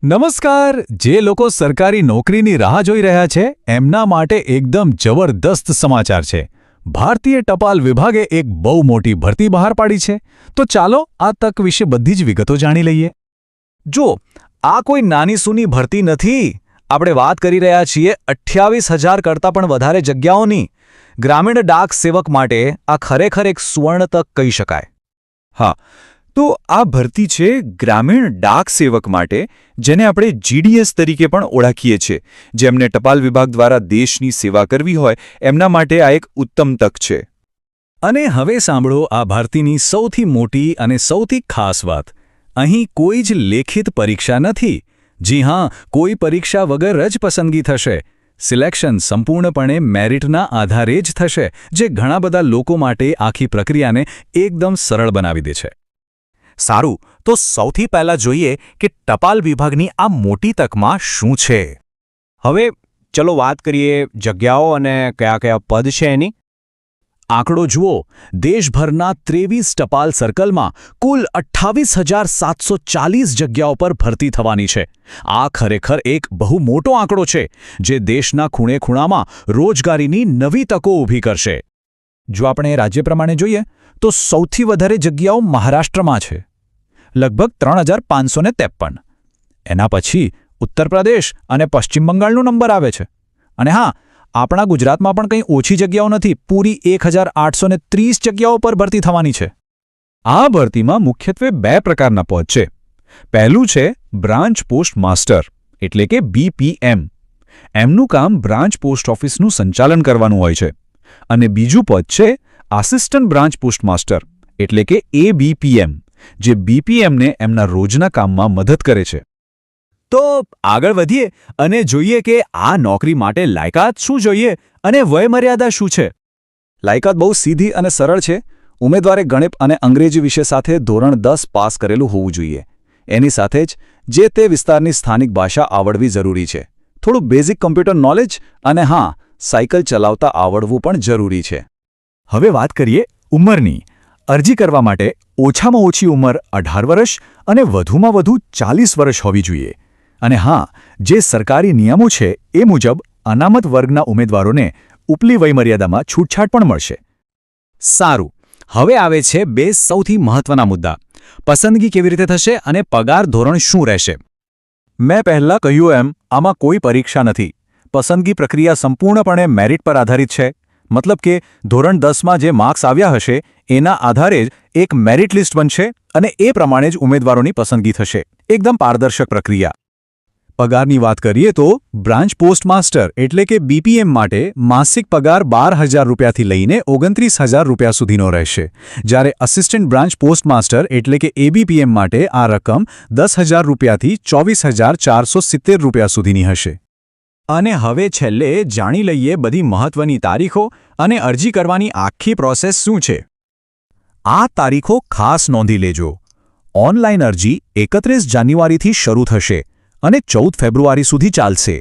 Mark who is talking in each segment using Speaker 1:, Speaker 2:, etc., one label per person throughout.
Speaker 1: નમસ્કાર. જે લોકો સરકારી નોકરીની રાહ જોઈ રહ્યા છે એમના માટે એકદમ જબરદસ્ત સમાચાર છે. ભારતીય ટપાલ વિભાગે એક બહુ મોટી ભરતી બહાર પાડી છે. તો ચાલો આ તક વિશે બધી જ વિગતો જાણી લઈએ.
Speaker 2: જો આ કોઈ નાની સૂની ભરતી નથી. આપણે વાત કરી રહ્યા છીએ 28,000 કરતાં પણ વધારે જગ્યાઓની. ગ્રામીણ ડાક સેવક માટે આ ખરેખર એક સુવર્ણ તક કહી શકાય.
Speaker 3: હા, તો આ ભરતી છે ગ્રામીણ ડાક સેવક માટે, જેને આપણે GDS તરીકે પણ ઓળખીએ છીએ. જેમને ટપાલ વિભાગ દ્વારા દેશની સેવા કરવી હોય એમના માટે આ એક ઉત્તમ તક છે.
Speaker 1: અને હવે સાંભળો આ ભરતીની સૌથી મોટી અને સૌથી ખાસ વાત. અહીં કોઈ જ લેખિત પરીક્ષા નથી. જી હા, કોઈ પરીક્ષા વગર જ પસંદગી થશે. સિલેક્શન સંપૂર્ણપણે મેરિટના આધારે જ થશે, જે ઘણા બધા લોકો માટે આખી પ્રક્રિયાને એકદમ સરળ બનાવી દે છે.
Speaker 2: સારું, તો સૌથી પહેલાં જોઈએ કે ટપાલ વિભાગની આ મોટી તકમાં શું છે. હવે ચલો વાત કરીએ જગ્યાઓ અને કયા કયા પદ છે એની.
Speaker 1: આંકડો જુઓ. દેશભરના 23 ટપાલ સર્કલમાં કુલ 28,740 જગ્યાઓ પર ભરતી થવાની છે. આ ખરેખર એક બહુ મોટો આંકડો છે, જે દેશના ખૂણે ખૂણામાં રોજગારીની નવી તકો ઊભી કરશે. જો આપણે રાજ્ય પ્રમાણે જોઈએ તો સૌથી વધારે જગ્યાઓ મહારાષ્ટ્રમાં છે, લગભગ 3,553. એના પછી ઉત્તર પ્રદેશ અને પશ્ચિમ બંગાળનો નંબર આવે છે. અને હા, આપણા ગુજરાતમાં પણ કંઈ ઓછી જગ્યાઓ નથી. પૂરી 1,830 જગ્યાઓ પર ભરતી થવાની છે.
Speaker 3: આ ભરતીમાં મુખ્યત્વે 2 પ્રકારના પદ છે. પહેલું છે બ્રાન્ચ પોસ્ટ માસ્ટર, એટલે કે BPM. એમનું કામ બ્રાન્ચ પોસ્ટ ઓફિસનું સંચાલન કરવાનું હોય છે. અને બીજું પદ છે આસિસ્ટન્ટ બ્રાન્ચ પોસ્ટ માસ્ટર, એટલે કે ABPM, જે BPMને એમના રોજના કામમાં મદદ કરે છે.
Speaker 2: તો આગળ વધીએ અને જોઈએ કે આ નોકરી માટે લાયકાત શું જોઈએ અને વયમર્યાદા શું છે.
Speaker 1: લાયકાત બહુ સીધી અને સરળ છે. ઉમેદવારે ગણિત અને અંગ્રેજી વિષય સાથે ધોરણ 10 પાસ કરેલું હોવું જોઈએ. એની સાથે જ જે તે વિસ્તારની સ્થાનિક ભાષા આવડવી જરૂરી છે. થોડું બેઝિક કમ્પ્યુટર નોલેજ અને હા, સાયકલ ચલાવતા આવડવું પણ જરૂરી છે.
Speaker 2: હવે વાત કરીએ ઉંમરની. અરજી કરવા માટે ઓછામાં ઓછી ઉંમર 18 વર્ષ અને વધુમાં વધુ 40 વર્ષ હોવી જોઈએ. અને હા, જે સરકારી નિયમો છે એ મુજબ અનામત વર્ગના ઉમેદવારોને ઉપલી વયમર્યાદામાં છૂટછાટ પણ મળશે. સારું, હવે આવે છે 2 સૌથી મહત્વના મુદ્દા. પસંદગી કેવી રીતે થશે અને પગાર ધોરણ શું રહેશે.
Speaker 3: મેં પહેલાં કહ્યું એમ આમાં કોઈ પરીક્ષા નથી. પસંદગી પ્રક્રિયા સંપૂર્ણપણે મેરિટ પર આધારિત છે. મતલબ કે ધોરણ 10માં જે માર્ક્સ આવ્યા હશે એના આધારે જ એક મેરિટ લિસ્ટ બનશે અને એ પ્રમાણે જ ઉમેદવારોની પસંદગી થશે. એકદમ પારદર્શક પ્રક્રિયા.
Speaker 1: પગારની વાત કરીએ તો બ્રાન્ચ પોસ્ટ માસ્ટર એટલે કે BPM માટે માસિક પગાર 12,000 રૂપિયાથી લઈને 29,000 રૂપિયા સુધીનો રહેશે. જ્યારે અસિસ્ટન્ટ બ્રાન્ચ પોસ્ટ માસ્ટર એટલે કે ABPM માટે આ રકમ 10,000 રૂપિયાથી 24,470 રૂપિયા સુધીની હશે.
Speaker 2: અને હવે છેલ્લે જાણી લઈએ બધી મહત્વની તારીખો અને અરજી કરવાની આખી પ્રોસેસ શું છે. આ તારીખો ખાસ નોંધી લેજો. ઓનલાઈન અરજી 31 જાન્યુઆરીથી શરૂ થશે અને 14 ફેબ્રુઆરી સુધી ચાલશે.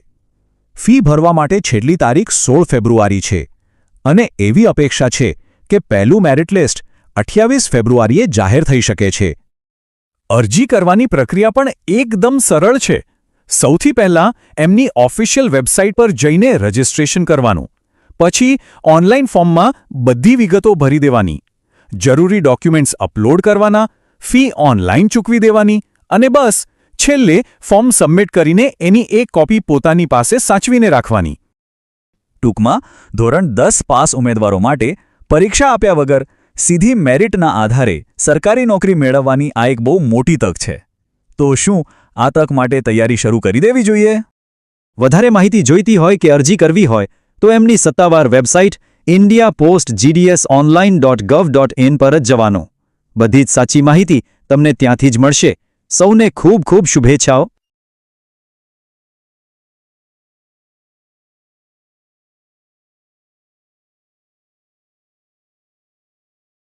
Speaker 2: ફી ભરવા માટે છેલ્લી તારીખ 16 ફેબ્રુઆરી છે. અને એવી અપેક્ષા છે કે પહેલું મેરિટ લિસ્ટ 28 ફેબ્રુઆરીએ જાહેર થઈ શકે છે. અરજી કરવાની પ્રક્રિયા પણ એકદમ સરળ છે. સૌથી પહેલાં એમની ઓફિશિયલ વેબસાઇટ પર જઈને રજિસ્ટ્રેશન કરવાનું. પછી ઓનલાઈન ફોર્મમાં બધી વિગતો ભરી દેવાની. જરૂરી ડોક્યુમેન્ટ્સ અપલોડ કરવાના, ફી ઓનલાઈન ચૂકવી દેવાની અને બસ છેલ્લે ફોર્મ સબમિટ કરીને એની એક કોપી પોતાની પાસે સાચવીને રાખવાની. ટૂંકમાં ધોરણ 10 પાસ ઉમેદવારો માટે પરીક્ષા આપ્યા વગર સીધી મેરિટના આધારે સરકારી નોકરી મેળવવાની આ એક બહુ મોટી તક છે. તો શું આ તક માટે તૈયારી શરૂ કરી દેવી જોઈએ? વધારે માહિતી જોઈતી હોય કે અરજી કરવી હોય તો એમની સત્તાવાર વેબસાઇટ indiapostgdsonline.gov.in પર જ જવાનું. બધી જ સાચી માહિતી તમને ત્યાંથી જ મળશે. સૌને ખૂબ ખૂબ શુભેચ્છાઓ.